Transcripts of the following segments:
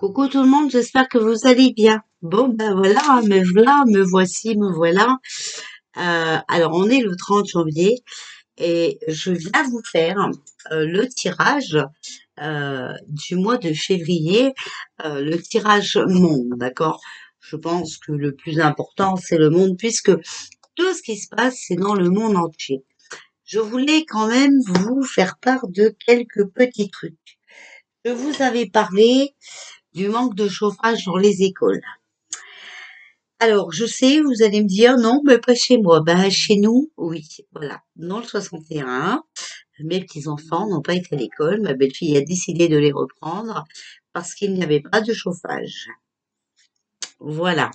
Coucou tout le monde, j'espère que vous allez bien. Bon, ben voilà, me voici, me voilà. Alors, on est le 30 janvier et je viens vous faire le tirage du mois de février, le tirage monde, d'accord? Je pense que le plus important, c'est le monde, puisque tout ce qui se passe, c'est dans le monde entier. Je voulais quand même vous faire part de quelques petits trucs. Je vous avais parlé du manque de chauffage dans les écoles. Alors, je sais, vous allez me dire, non, mais pas chez moi. Ben, chez nous, oui, voilà. Dans le 61, mes petits-enfants n'ont pas été à l'école. Ma belle-fille a décidé de les reprendre parce qu'il n'y avait pas de chauffage. Voilà.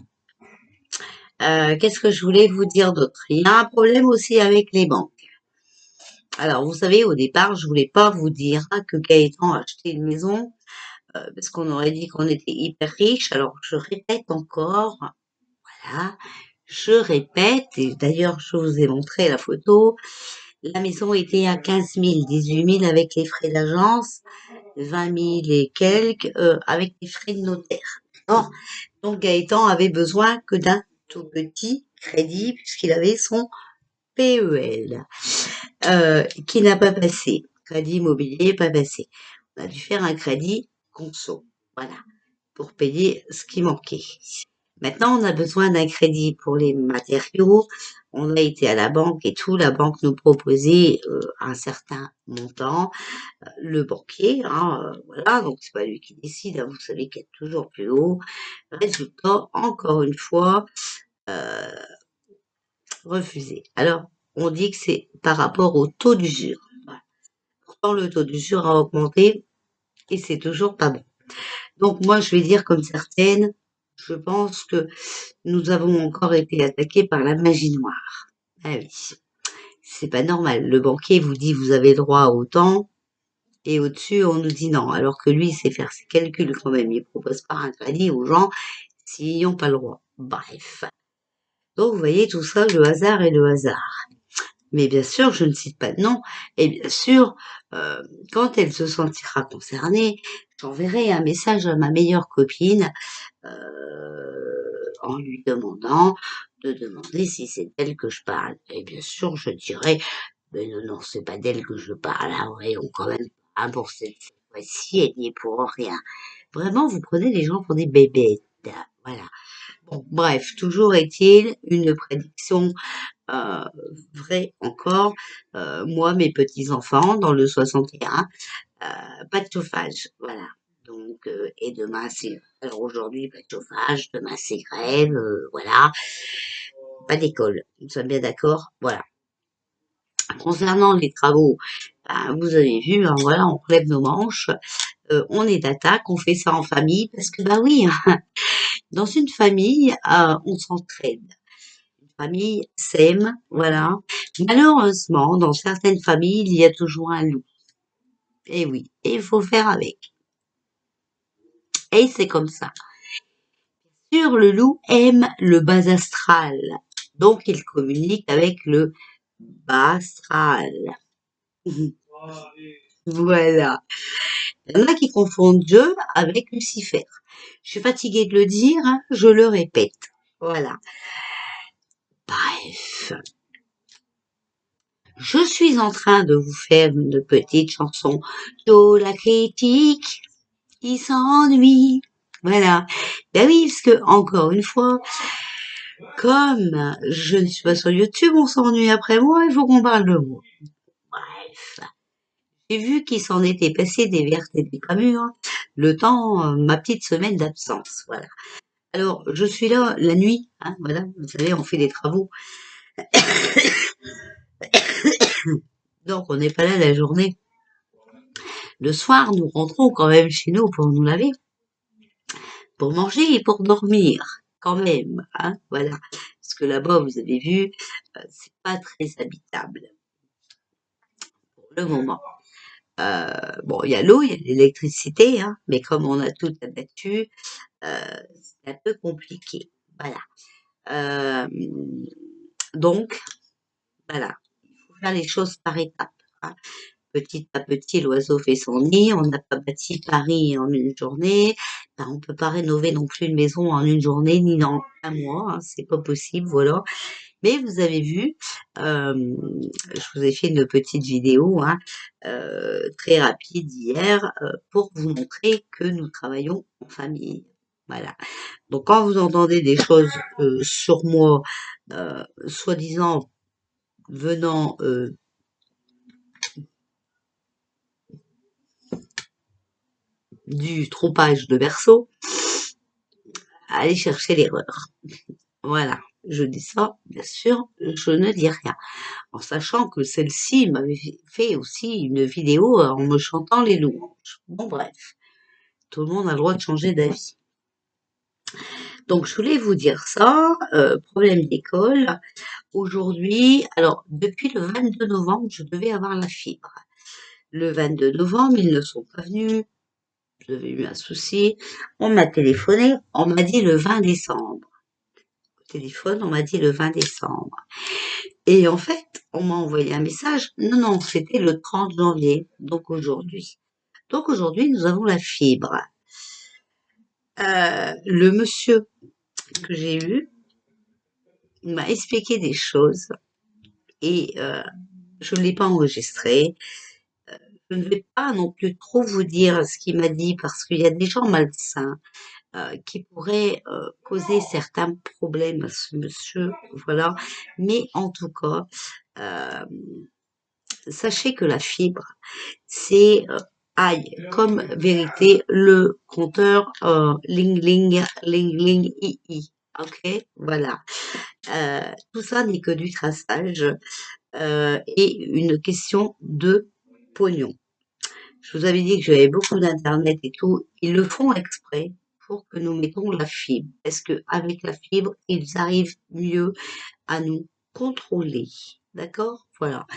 Qu'est-ce que je voulais vous dire d'autre? Il y a un problème aussi avec les banques. Alors, vous savez, au départ, je voulais pas vous dire que Gaëtan a acheté une maison parce qu'on aurait dit qu'on était hyper riche. Alors, je répète encore, voilà, je répète, et d'ailleurs, je vous ai montré la photo. La maison était à 15 000, 18 000 avec les frais d'agence, 20 000 et quelques avec les frais de notaire. Or, donc Gaëtan avait besoin que d'un tout petit crédit puisqu'il avait son PEL qui n'a pas passé. Crédit immobilier pas passé. On a dû faire un crédit conso, voilà, pour payer ce qui manquait. Maintenant, on a besoin d'un crédit pour les matériaux. On a été à la banque et tout. La banque nous proposait un certain montant. Le banquier, hein, voilà, donc c'est pas lui qui décide. Hein, vous savez qu'il y a toujours plus haut. Résultat, encore une fois, euh, refusé. Alors, on dit que c'est par rapport au taux d'usure. Voilà. Pourtant, le taux d'usure a augmenté et c'est toujours pas bon. Donc moi, je vais dire comme certaines, je pense que nous avons encore été attaqués par la magie noire. Ah oui, c'est pas normal. Le banquier vous dit vous avez droit à autant et au-dessus on nous dit non. Alors que lui, il sait faire ses calculs quand même. Il propose pas un crédit aux gens s'ils n'ont pas le droit. Bref. Donc vous voyez tout ça, le hasard et le hasard. Mais bien sûr, je ne cite pas de nom. Et bien sûr, quand elle se sentira concernée, j'enverrai un message à ma meilleure copine en lui demandant de demander si c'est d'elle que je parle. Et bien sûr, je dirais, mais non, non, c'est pas d'elle que je parle. Ah ouais, on quand même pas pour cette fois-ci, elle n'y est pour rien. Vraiment, vous prenez les gens pour des bébêtes. Voilà. Bon, bref, toujours est-il une prédiction euh, vraie encore. Moi, mes petits-enfants, dans le 61, pas de chauffage. Voilà. Donc, et demain, c'est... Alors aujourd'hui, pas de chauffage, demain, c'est grève, voilà. Pas d'école. Nous sommes bien d'accord. Voilà. Concernant les travaux, ben, vous avez vu, hein, voilà, on relève nos manches, on est d'attaque, on fait ça en famille, parce que, bah oui, dans une famille, on s'entraide. Une famille s'aime, voilà. Malheureusement, dans certaines familles, il y a toujours un loup. Et oui, et il faut faire avec. Et c'est comme ça. Sur le loup aime le bas astral. Donc, il communique avec le bas astral. Voilà. Il y en a qui confondent Dieu avec Lucifer. Je suis fatiguée de le dire, hein, je le répète. Voilà. Bref. Je suis en train de vous faire une petite chanson. Joe la critique, il s'ennuie. Voilà. Ben oui, parce que, encore une fois, comme je ne suis pas sur YouTube, on s'ennuie après moi, il faut qu'on parle de moi. Bref. J'ai vu qu'il s'en était passé des vertes et des pas mûres, le temps, ma petite semaine d'absence, voilà. Alors, je suis là la nuit, hein, voilà, vous savez, on fait des travaux, donc on n'est pas là la journée. Le soir, nous rentrons quand même chez nous pour nous laver, pour manger et pour dormir, quand même, hein, voilà. Parce que là-bas, vous avez vu, c'est pas très habitable pour le moment. Bon, il y a l'eau, il y a l'électricité, hein, mais comme on a tout abattu, c'est un peu compliqué. Voilà. Euh, donc, voilà, il faut faire les choses par étapes. Hein. petit à petit, l'oiseau fait son nid. On n'a pas bâti Paris en une journée. Ben, on peut pas rénover non plus une maison en une journée ni dans un mois, hein, c'est pas possible, voilà. Mais vous avez vu, je vous ai fait une petite vidéo, hein, très rapide hier, pour vous montrer que nous travaillons en famille. Voilà. Donc quand vous entendez des choses sur moi, soi-disant venant du trompage de berceau, allez chercher l'erreur. Voilà. Je dis ça, bien sûr, je ne dis rien. En sachant que celle-ci m'avait fait aussi une vidéo en me chantant les louanges. Bon bref, tout le monde a le droit de changer d'avis. Donc je voulais vous dire ça, problème d'école. Aujourd'hui, alors depuis le 22 novembre, je devais avoir la fibre. Le 22 novembre, ils ne sont pas venus, j'avais eu un souci, on m'a téléphoné, on m'a dit le 20 décembre. Au téléphone, on m'a dit le 20 décembre. Et en fait, on m'a envoyé un message, non, c'était le 30 janvier, donc aujourd'hui. Donc aujourd'hui, nous avons la fibre. Le monsieur que j'ai eu m'a expliqué des choses et je ne l'ai pas enregistré. Je ne vais pas non plus trop vous dire ce qu'il m'a dit parce qu'il y a des gens malsains qui pourraient causer certains problèmes à ce monsieur, voilà. Mais en tout cas, euh, sachez que la fibre, c'est aïe, comme vérité, le compteur ling ling, ling ling, i i. Ok, voilà. Tout ça n'est que du traçage et une question de pognon. Je vous avais dit que j'avais beaucoup d'internet et tout. Ils le font exprès pour que nous mettons la fibre. Parce que avec la fibre, ils arrivent mieux à nous contrôler. D'accord? Voilà.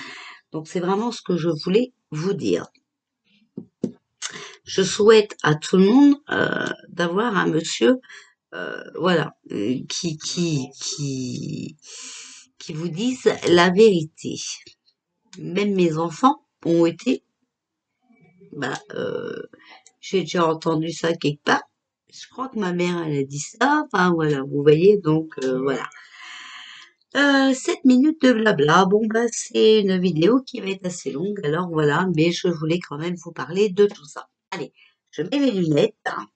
Donc c'est vraiment ce que je voulais vous dire. Je souhaite à tout le monde d'avoir un monsieur, voilà, qui vous dise la vérité. Même mes enfants ont été, bah, j'ai déjà entendu ça quelque part. Je crois que ma mère, elle a dit ça. Enfin voilà, vous voyez, donc voilà. 7 minutes de blabla. Bon bah c'est une vidéo qui va être assez longue, alors voilà, mais je voulais quand même vous parler de tout ça. Allez, je mets mes lunettes, hein.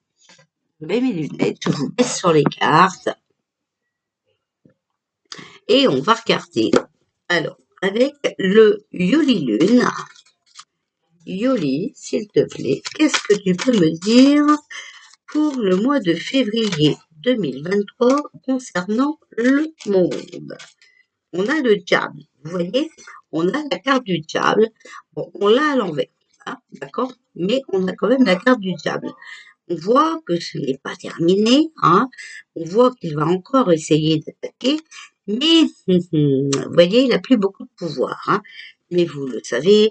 Je mets mes lunettes, je vous mets sur les cartes et on va regarder. Alors, avec le Yoli Lune. Yoli, s'il te plaît, qu'est-ce que tu peux me dire pour le mois de février 2023 concernant le monde? On a le diable, vous voyez, on a la carte du diable. Bon, on l'a à l'envers, hein, d'accord, mais on a quand même la carte du diable. On voit que ce n'est pas terminé, hein. On voit qu'il va encore essayer d'attaquer, mais vous voyez, il n'a plus beaucoup de pouvoir, hein. Mais vous le savez,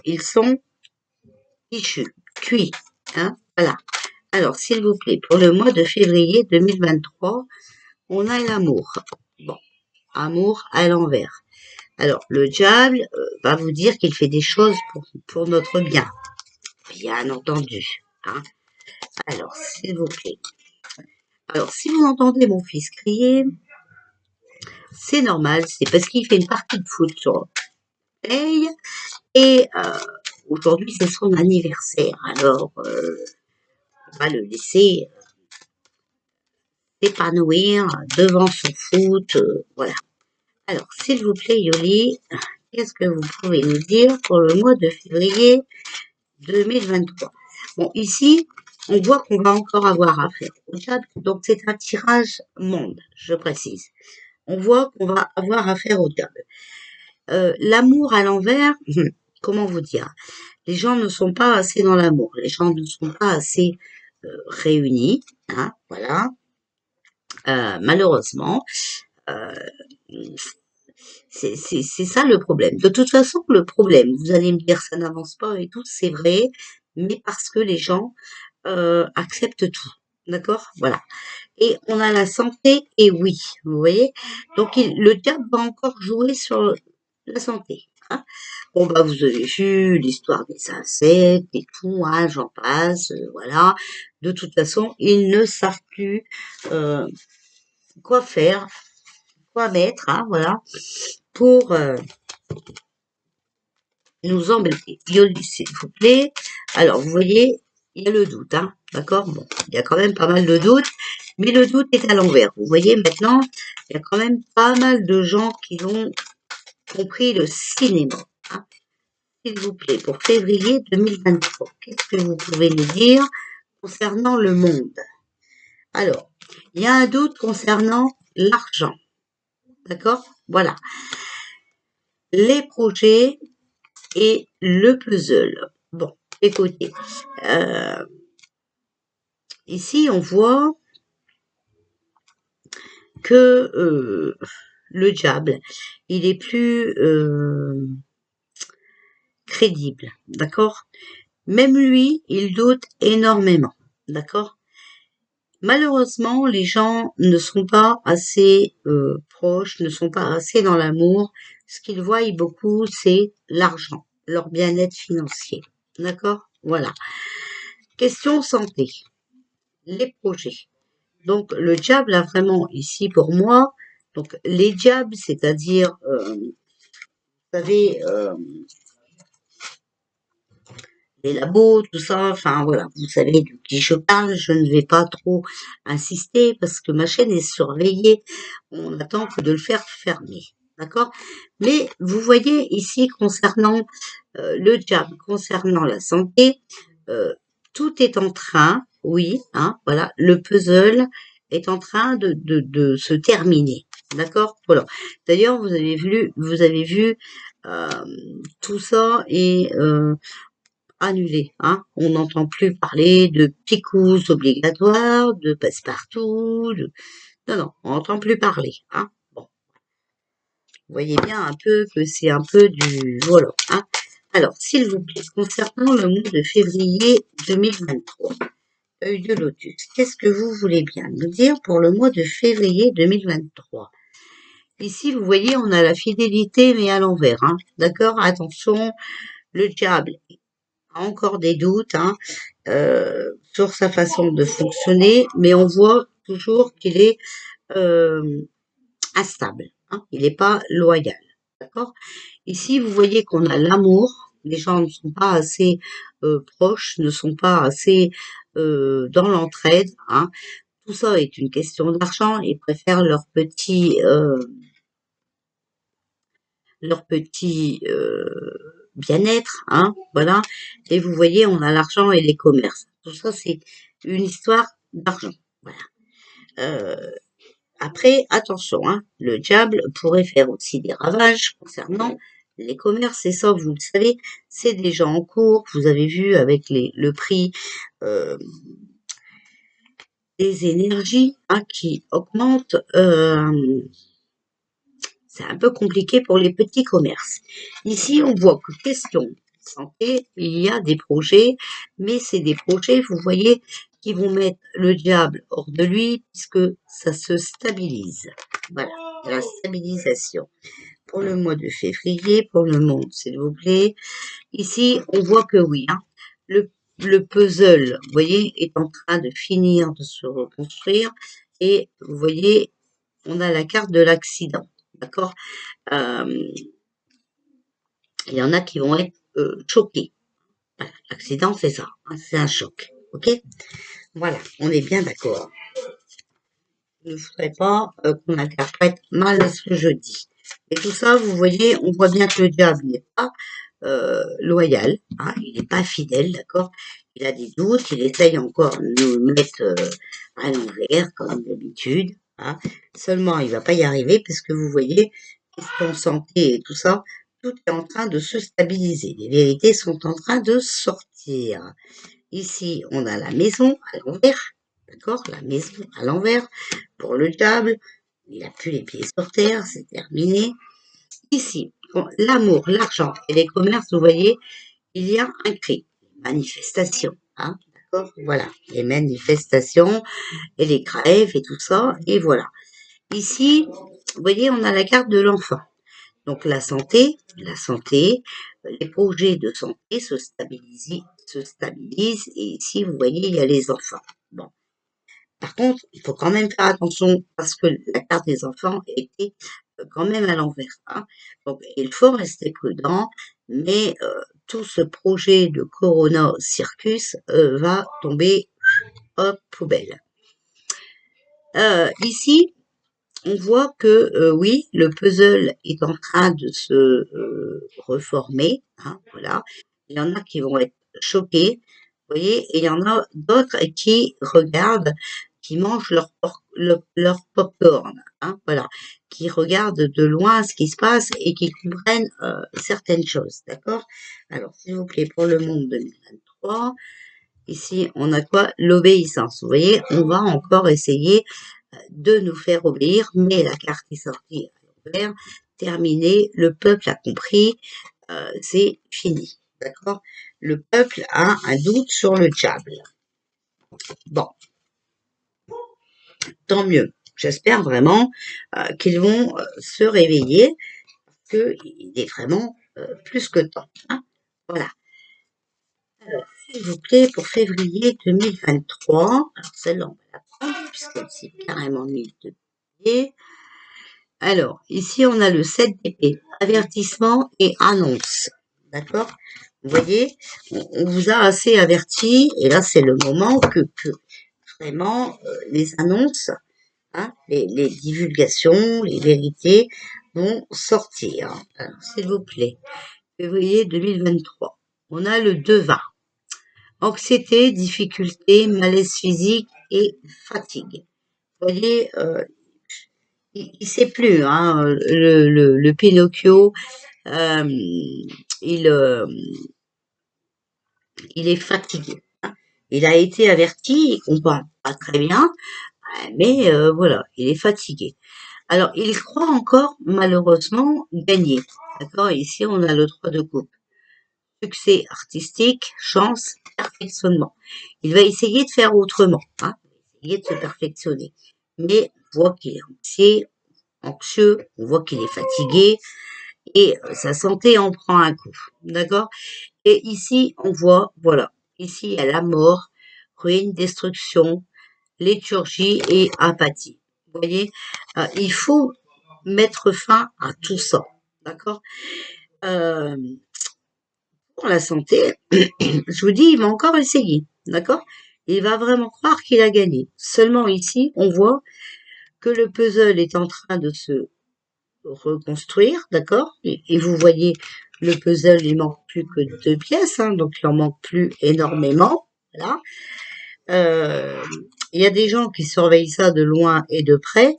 ils sont fichus, cuits, hein, voilà. Alors, s'il vous plaît, pour le mois de février 2023, on a l'amour. Bon, amour à l'envers. Alors, le diable va vous dire qu'il fait des choses pour notre bien, bien entendu, hein. Alors, s'il vous plaît. Alors, si vous entendez mon fils crier, c'est normal, c'est parce qu'il fait une partie de foot sur Play et aujourd'hui c'est son anniversaire. Alors, on va le laisser s'épanouir devant son foot, voilà. Alors, s'il vous plaît, Yoli, qu'est-ce que vous pouvez nous dire pour le mois de février 2023? Bon, ici, on voit qu'on va encore avoir affaire au diable, donc c'est un tirage monde, je précise. On voit qu'on va avoir affaire au diable. L'amour à l'envers, comment vous dire? Les gens ne sont pas assez dans l'amour, les gens ne sont pas assez réunis, hein, voilà. Malheureusement, euh, c'est ça le problème. De toute façon, le problème, vous allez me dire ça n'avance pas et tout, c'est vrai, mais parce que les gens acceptent tout. D'accord? Voilà. Et on a la santé, et oui, vous voyez? Donc le diable va encore jouer sur la santé, hein. Bon, bah, vous avez vu l'histoire des insectes et tout, hein, j'en passe, voilà. De toute façon, ils ne savent plus euh, quoi faire, quoi mettre, hein, voilà, pour nous embêter. Yoli, s'il vous plaît. Alors, vous voyez, il y a le doute, hein, d'accord? Bon, il y a quand même pas mal de doutes, mais le doute est à l'envers. Vous voyez, maintenant, il y a quand même pas mal de gens qui ont compris le cinéma, hein. S'il vous plaît, pour février 2023, qu'est-ce que vous pouvez nous dire concernant le monde? Alors, il y a un doute concernant l'argent, d'accord? Voilà. Les projets et le puzzle. Bon, écoutez, ici on voit que le diable, il est plus crédible, d'accord? Même lui, il doute énormément, d'accord? Malheureusement, les gens ne sont pas assez proches, ne sont pas assez dans l'amour. Ce qu'ils voient beaucoup, c'est l'argent, leur bien-être financier. D'accord? Voilà. Question santé, les projets. Donc, le diable a vraiment ici pour moi, donc les diables, c'est-à-dire, vous savez, les labos, tout ça, enfin voilà, vous savez de qui je parle, je ne vais pas trop insister parce que ma chaîne est surveillée, on attend que de le faire fermer, d'accord? Mais vous voyez ici concernant le diable, concernant la santé, euh, tout est en train, oui, hein, voilà, le puzzle est en train de se terminer, d'accord? Voilà. D'ailleurs, vous avez vu euh, tout ça est annulé, hein. On n'entend plus parler de picouse obligatoire, de passe-partout, non, non, on n'entend plus parler, hein. Bon, vous voyez bien un peu que c'est un peu du voilà, hein. Alors, s'il vous plaît, concernant le mois de février 2023, œil de lotus, qu'est-ce que vous voulez bien nous dire pour le mois de février 2023? Ici, vous voyez, on a la fidélité, mais à l'envers, hein. D'accord? Attention, le diable a encore des doutes, hein, sur sa façon de fonctionner, mais on voit toujours qu'il est instable, hein, il n'est pas loyal, d'accord? Ici, vous voyez qu'on a l'amour, les gens ne sont pas assez proches, ne sont pas assez dans l'entraide, hein. Tout ça est une question d'argent, ils préfèrent leur petit bien-être, hein, voilà. Et vous voyez, on a l'argent et les commerces. Tout ça, c'est une histoire d'argent, voilà. Euh, Après, attention, hein, le diable pourrait faire aussi des ravages concernant les commerces, et ça, vous le savez, c'est déjà en cours. Vous avez vu avec le prix euh, des énergies, hein, qui augmente. C'est un peu compliqué pour les petits commerces. Ici, on voit que question santé, il y a des projets, mais c'est des projets, vous voyez, qui vont mettre le diable hors de lui puisque ça se stabilise. Voilà, la stabilisation. Pour le mois de février, pour le monde, s'il vous plaît. Ici, on voit que oui, hein, le puzzle, vous voyez, est en train de finir de se reconstruire. Et vous voyez, on a la carte de l'accident. D'accord? Il y en a qui vont être choqués. Voilà, l'accident, c'est ça, hein, c'est un choc. Ok? Voilà, on est bien d'accord. Il ne faudrait pas qu'on interprète mal ce que je dis. Et tout ça, vous voyez, on voit bien que le diable n'est pas loyal, hein, il n'est pas fidèle, d'accord? Il a des doutes, il essaye encore de nous mettre à l'envers, comme d'habitude, hein. Seulement, il va pas y arriver, parce que vous voyez, question santé et tout ça, tout est en train de se stabiliser. Les vérités sont en train de sortir. Ici, on a la maison à l'envers, d'accord? La maison à l'envers. Pour le diable, il a plus les pieds sur terre, c'est terminé. Ici, l'amour, l'argent et les commerces, vous voyez, il y a un cri, manifestation, hein, d'accord? Voilà, les manifestations et les grèves et tout ça, et voilà. Ici, vous voyez, on a la carte de l'enfant. Donc la santé, les projets de santé se stabilisent et ici, vous voyez, il y a les enfants. Bon. Par contre, il faut quand même faire attention parce que la carte des enfants était quand même à l'envers, hein. Donc, il faut rester prudent, mais tout ce projet de Corona Circus va tomber, hop, poubelle. Ici, on voit que oui, le puzzle est en train de se reformer, hein, voilà. Il y en a qui vont être choqués, vous voyez, et il y en a d'autres qui regardent, qui mangent leur popcorn, hein, voilà, qui regardent de loin ce qui se passe et qui comprennent certaines choses, d'accord? Alors, s'il vous plaît, pour le monde 2023, ici, on a quoi? L'obéissance. Vous voyez, on va encore essayer de nous faire obéir, mais la carte est sortie à l'envers. Terminé, le peuple a compris, c'est fini. D'accord? Le peuple a un doute sur le diable. Bon, tant mieux. J'espère vraiment qu'ils vont se réveiller, parce qu'il est vraiment plus que temps. Hein, voilà. Alors, s'il vous plaît, pour février 2023, alors celle-là, on va la prendre, puisqu'elle s'est carrément mise de pied. Alors, ici, on a le 7 d'épée, avertissement et annonce. D'accord? Vous voyez, on vous a assez averti, et là, c'est le moment que vraiment les annonces, hein, les divulgations, les vérités vont sortir. Alors, s'il vous plaît, février 2023. On a le devin. Anxiété, difficulté, malaise physique et fatigue. Vous voyez, il sait plus, hein, le Pinocchio, il, il est fatigué, hein. Il a été averti, il comprend pas très bien, mais voilà, il est fatigué. Alors, il croit encore, malheureusement, gagner. D'accord? Ici, on a le 3 de coupe. Succès artistique, chance, perfectionnement. Il va essayer de faire autrement, hein, essayer de se perfectionner. Mais on voit qu'il est anxieux, on voit qu'il est fatigué et sa santé en prend un coup. D'accord? Et ici, on voit, voilà, ici, il y a la mort, ruine, destruction, léthargie et apathie. Vous voyez, il faut mettre fin à tout ça. D'accord? euh, Pour la santé, je vous dis, il va encore essayer. D'accord? Il va vraiment croire qu'il a gagné. Seulement ici, on voit que le puzzle est en train de se reconstruire, d'accord? Et vous voyez, le puzzle, il manque plus que 2 pièces, hein, donc il en manque plus énormément. Voilà. Il y a des gens qui surveillent ça de loin et de près,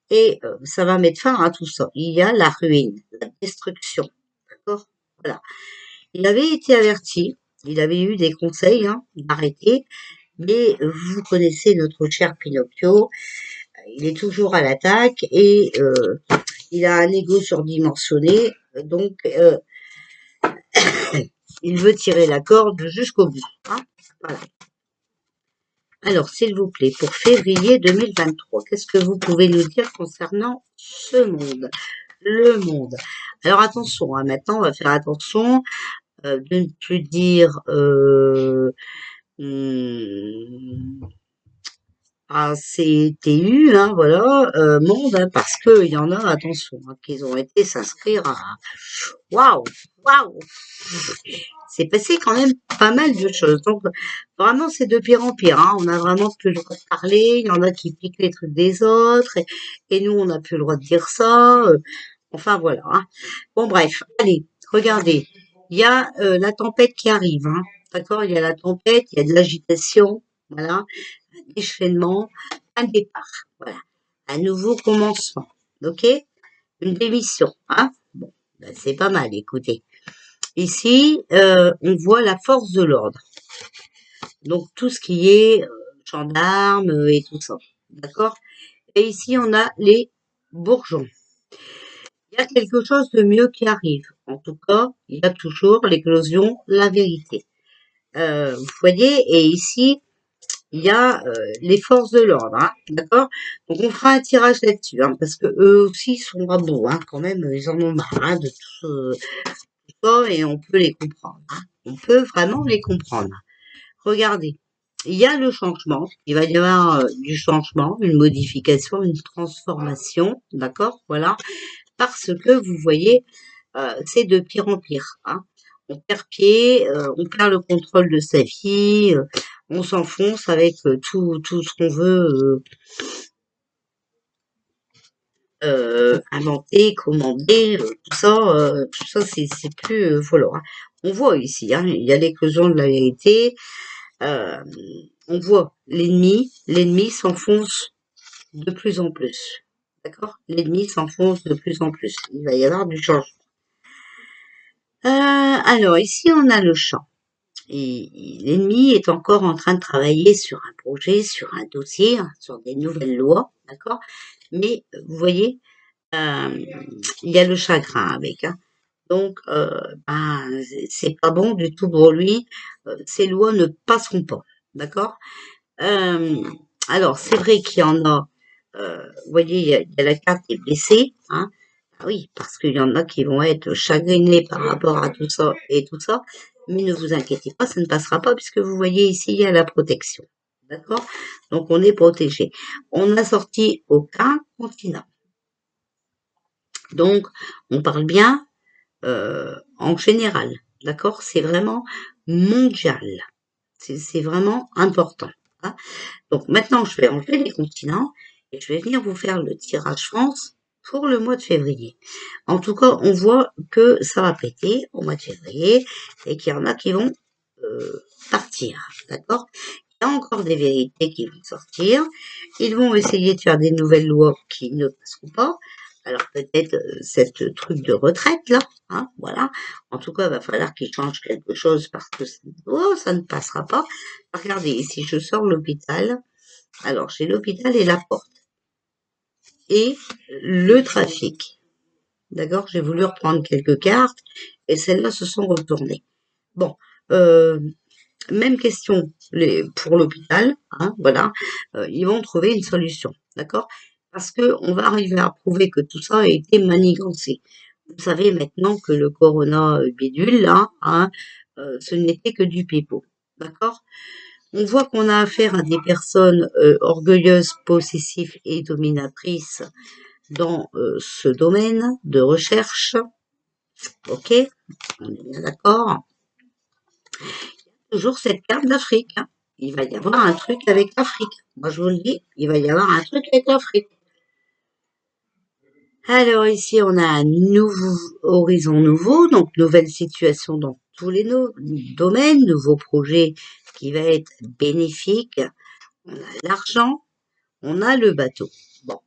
et ça va mettre fin à tout ça. Il y a la ruine, la destruction, d'accord? Voilà. Il avait été averti, il avait eu des conseils hein, d'arrêter, mais vous connaissez notre cher Pinocchio, il est toujours à l'attaque et il a un ego surdimensionné, donc il veut tirer la corde jusqu'au bout. Hein, voilà. Alors, s'il vous plaît, pour février 2023, qu'est-ce que vous pouvez nous dire concernant ce monde? Le monde. Alors, attention, hein, maintenant, on va faire attention de ne plus dire ACTU, hein, voilà, monde, hein, parce que il y en a, attention, hein, qu'ils ont été s'inscrire à... Waouh, waouh, c'est passé quand même pas mal de choses. Donc, vraiment, c'est de pire en pire, hein. On a vraiment plus le droit de parler. Il y en a qui piquent les trucs des autres. Et nous, on n'a plus le droit de dire ça. Enfin, voilà, hein. Bon, bref. Allez, regardez. Il y a la tempête qui arrive, hein. D'accord? Il y a la tempête, il y a de l'agitation. Voilà. Un déchaînement, un départ. Voilà. Un nouveau commencement. OK? Une démission, hein. Bon, ben, c'est pas mal, écoutez. Ici, on voit la force de l'ordre. Donc, tout ce qui est gendarme et tout ça. D'accord? Et ici, on a les bourgeons. Il y a quelque chose de mieux qui arrive. En tout cas, il y a toujours l'éclosion, la vérité. Vous voyez, et ici, il y a les forces de l'ordre. Hein, d'accord? Donc, on fera un tirage là-dessus. Hein, parce que eux aussi sont pas bons. Hein, quand même, ils en ont marre hein, de tout ça et on peut les comprendre, hein. On peut vraiment les comprendre. Regardez, il y a le changement, il va y avoir du changement, une modification, une transformation, d'accord? Voilà, parce que vous voyez, c'est de pire en pire, hein. On perd pied, on perd le contrôle de sa vie, on s'enfonce avec tout ce qu'on veut inventer, commander, tout ça c'est plus volant, hein. On voit ici, hein, il y a l'éclosion de la vérité, euh, on voit l'ennemi s'enfonce de plus en plus. D'accord? L'ennemi s'enfonce de plus en plus. Il va y avoir du changement. Alors, ici, on a le champ. Et l'ennemi est encore en train de travailler sur un projet, sur un dossier, hein, sur des nouvelles lois. D'accord? Mais, vous voyez, euh, il y a le chagrin avec, hein. Donc, ben, c'est pas bon du tout pour lui. Ces lois ne passeront pas. D'accord? Euh, alors, c'est vrai qu'il y en a, vous voyez, il y a la carte des blessés, hein. Ah oui, parce qu'il y en a qui vont être chagrinés par rapport à tout ça et tout ça, mais ne vous inquiétez pas, ça ne passera pas puisque vous voyez ici, il y a la protection. D'accord? Donc, on est protégé. On n'a sorti aucun continent. Donc, on parle bien en général. D'accord? C'est vraiment mondial. C'est vraiment important, hein. Donc maintenant, je vais enlever les continents et je vais venir vous faire le tirage France pour le mois de février. En tout cas, on voit que ça va péter au mois de février et qu'il y en a qui vont partir, d'accord? Il y a encore des vérités qui vont sortir. Ils vont essayer de faire des nouvelles lois qui ne passeront pas. Alors peut-être cette truc de retraite là, hein, voilà. En tout cas, il va falloir qu'ils changent quelque chose parce que ça ne passera pas. Regardez, ici je sors l'hôpital. Alors j'ai l'hôpital et la porte et le trafic. D'accord, j'ai voulu reprendre quelques cartes et celles-là se sont retournées. Bon, euh, même question pour l'hôpital, hein, voilà, ils vont trouver une solution, d'accord? Parce que on va arriver à prouver que tout ça a été manigancé. Vous savez maintenant que le corona bidule, là, hein, ce n'était que du pipeau, d'accord? On voit qu'on a affaire à des personnes orgueilleuses, possessives et dominatrices dans ce domaine de recherche, ok? On est bien d'accord? Toujours cette carte d'Afrique, hein. Il va y avoir un truc avec l'Afrique. Moi, je vous le dis, il va y avoir un truc avec l'Afrique. Alors ici, on a un nouveau horizon nouveau, donc nouvelle situation dans tous les domaines, nouveau projet qui va être bénéfique. On a l'argent, on a le bateau. Bon,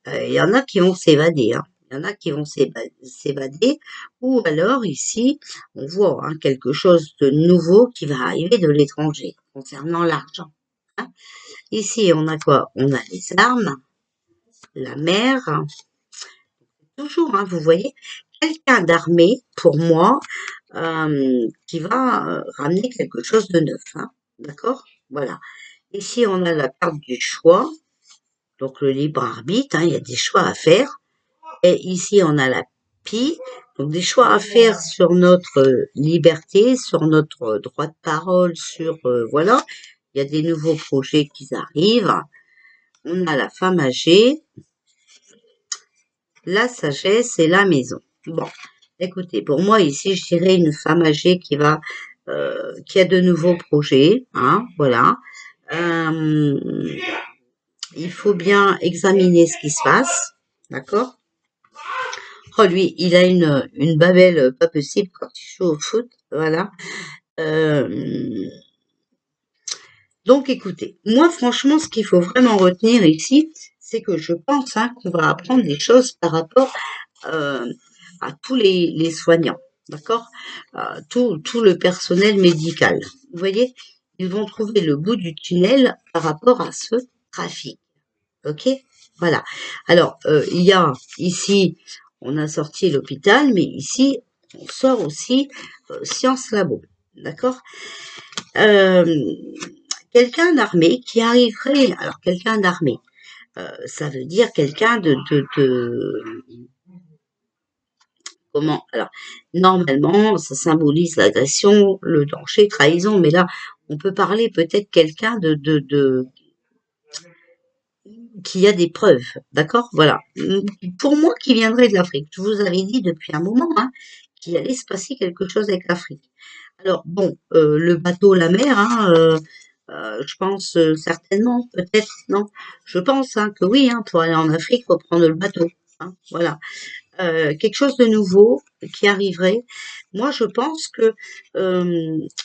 il y en a qui vont s'évader, hein. Il y en a qui vont s'évader, ou alors ici, on voit hein, quelque chose de nouveau qui va arriver de l'étranger concernant l'argent, hein. Ici, on a quoi? On a les armes, la mer, toujours, hein, vous voyez, quelqu'un d'armé, pour moi, qui va ramener quelque chose de neuf, hein, d'accord? Voilà. Ici, on a la carte du choix, donc le libre arbitre, hein, il y a des choix à faire. Et ici, on a la pie, donc des choix à faire sur notre liberté, sur notre droit de parole, sur, voilà, il y a des nouveaux projets qui arrivent. On a la femme âgée, la sagesse et la maison. Bon, écoutez, pour moi ici, je dirais une femme âgée qui a de nouveaux projets, hein, voilà. Il faut bien examiner ce qui se passe, d'accord? Oh, lui, il a une babelle pas possible quand il joue au foot, voilà. Euh, donc, écoutez, moi, franchement, ce qu'il faut vraiment retenir ici, c'est que je pense hein, qu'on va apprendre des choses par rapport euh, à tous les soignants, d'accord? Tout le personnel médical. Vous voyez, ils vont trouver le bout du tunnel par rapport à ce trafic, ok? Voilà. Alors, il y a ici, on a sorti l'hôpital, mais ici, on sort aussi Sciences Labo, d'accord? Euh, quelqu'un d'armé qui arriverait, alors quelqu'un d'armé, ça veut dire quelqu'un de comment? Alors, normalement, ça symbolise l'agression, le danger, trahison, mais là, on peut parler peut-être quelqu'un de qui a des preuves, d'accord? Voilà. Pour moi, qui viendrait de l'Afrique. Je vous avais dit depuis un moment, hein, qu'il allait se passer quelque chose avec l'Afrique. Alors bon, le bateau, la mer, hein, je pense certainement, peut-être, non? Je pense hein, que oui, hein, pour aller en Afrique, faut prendre le bateau. Hein, voilà. Quelque chose de nouveau qui arriverait. Moi, je pense que,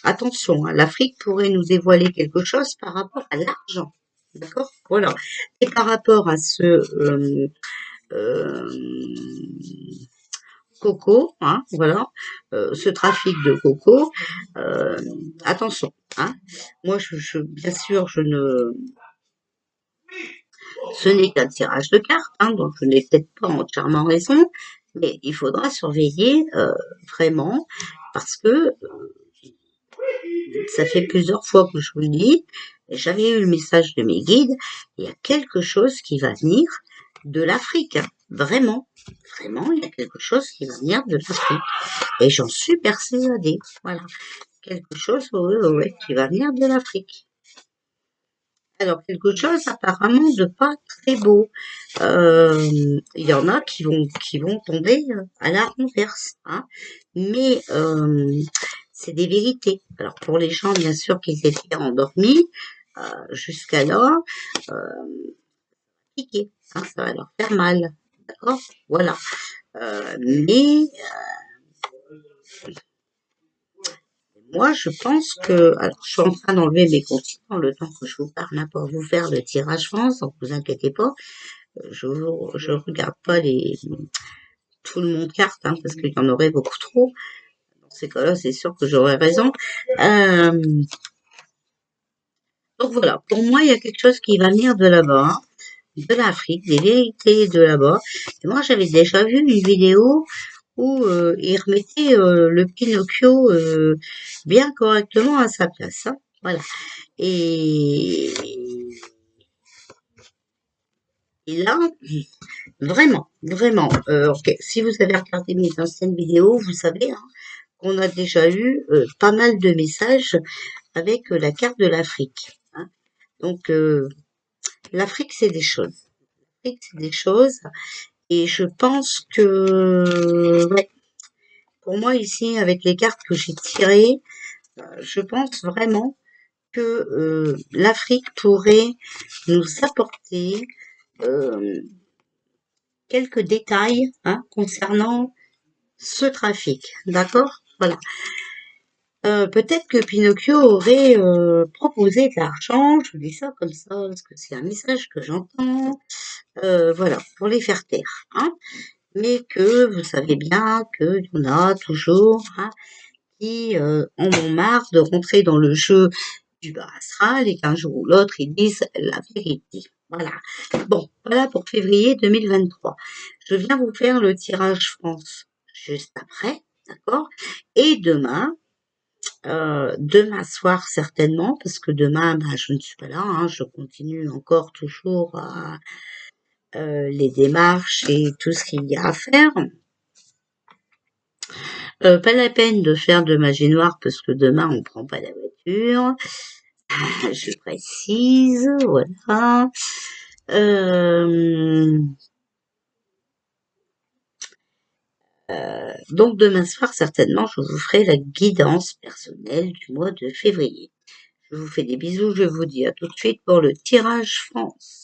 attention, hein, l'Afrique pourrait nous dévoiler quelque chose par rapport à l'argent. D'accord? Voilà. Et par rapport à ce euh, coco, hein, voilà, ce trafic de coco, euh, attention, hein. Moi, bien sûr, ce n'est qu'un tirage de cartes, hein, donc je n'ai peut-être pas entièrement raison, mais il faudra surveiller vraiment parce que ça fait plusieurs fois que je vous le dis, et j'avais eu le message de mes guides, il y a quelque chose qui va venir de l'Afrique, hein, vraiment, vraiment, il y a quelque chose qui va venir de l'Afrique, et j'en suis persuadée, voilà, quelque chose qui va venir de l'Afrique. Alors, quelque chose apparemment de pas très beau. Il y en a qui vont tomber à la renverse, hein. Mais c'est des vérités. Alors, pour les gens, bien sûr, qui étaient endormis, jusqu'à là, piquer, hein, ça va leur faire mal. D'accord? Voilà. Mais moi, je pense que... Alors, je suis en train d'enlever mes continents le temps que je vous parle hein, pour vous faire le tirage France, donc vous inquiétez pas. Je regarde pas tout le monde carte, hein, parce qu'il y en aurait beaucoup trop. Dans ces cas-là, c'est sûr que j'aurais raison. Euh, donc voilà, pour moi, il y a quelque chose qui va venir de là-bas, hein, de l'Afrique, des vérités de là-bas. Et moi, j'avais déjà vu une vidéo où il remettait le Pinocchio bien correctement à sa place. Hein, voilà. Et, et là, vraiment, vraiment, ok, si vous avez regardé mes anciennes vidéos, vous savez hein, qu'on a déjà eu pas mal de messages avec la carte de l'Afrique. Hein. Donc, l'Afrique, c'est des choses. L'Afrique, c'est des choses. Et je pense que, ouais, pour moi, ici, avec les cartes que j'ai tirées, je pense vraiment que l'Afrique pourrait nous apporter euh, quelques détails hein, concernant ce trafic. D'accord? Voilà. Peut-être que Pinocchio aurait proposé de l'argent, je vous dis ça comme ça, parce que c'est un message que j'entends, voilà, pour les faire taire. Hein. Mais que vous savez bien qu'il y en a toujours hein, qui en ont marre de rentrer dans le jeu du bas astral et qu'un jour ou l'autre ils disent la vérité. Voilà. Bon, voilà pour février 2023. Je viens vous faire le tirage France juste après, d'accord? Et demain soir certainement, parce que demain, bah, je ne suis pas là, hein, je continue encore toujours les démarches et tout ce qu'il y a à faire. Pas la peine de faire de magie noire parce que demain on prend pas la voiture. Je précise, voilà. Euh, donc demain soir certainement je vous ferai la guidance personnelle du mois de février. Je vous fais des bisous, je vous dis à tout de suite pour le tirage France.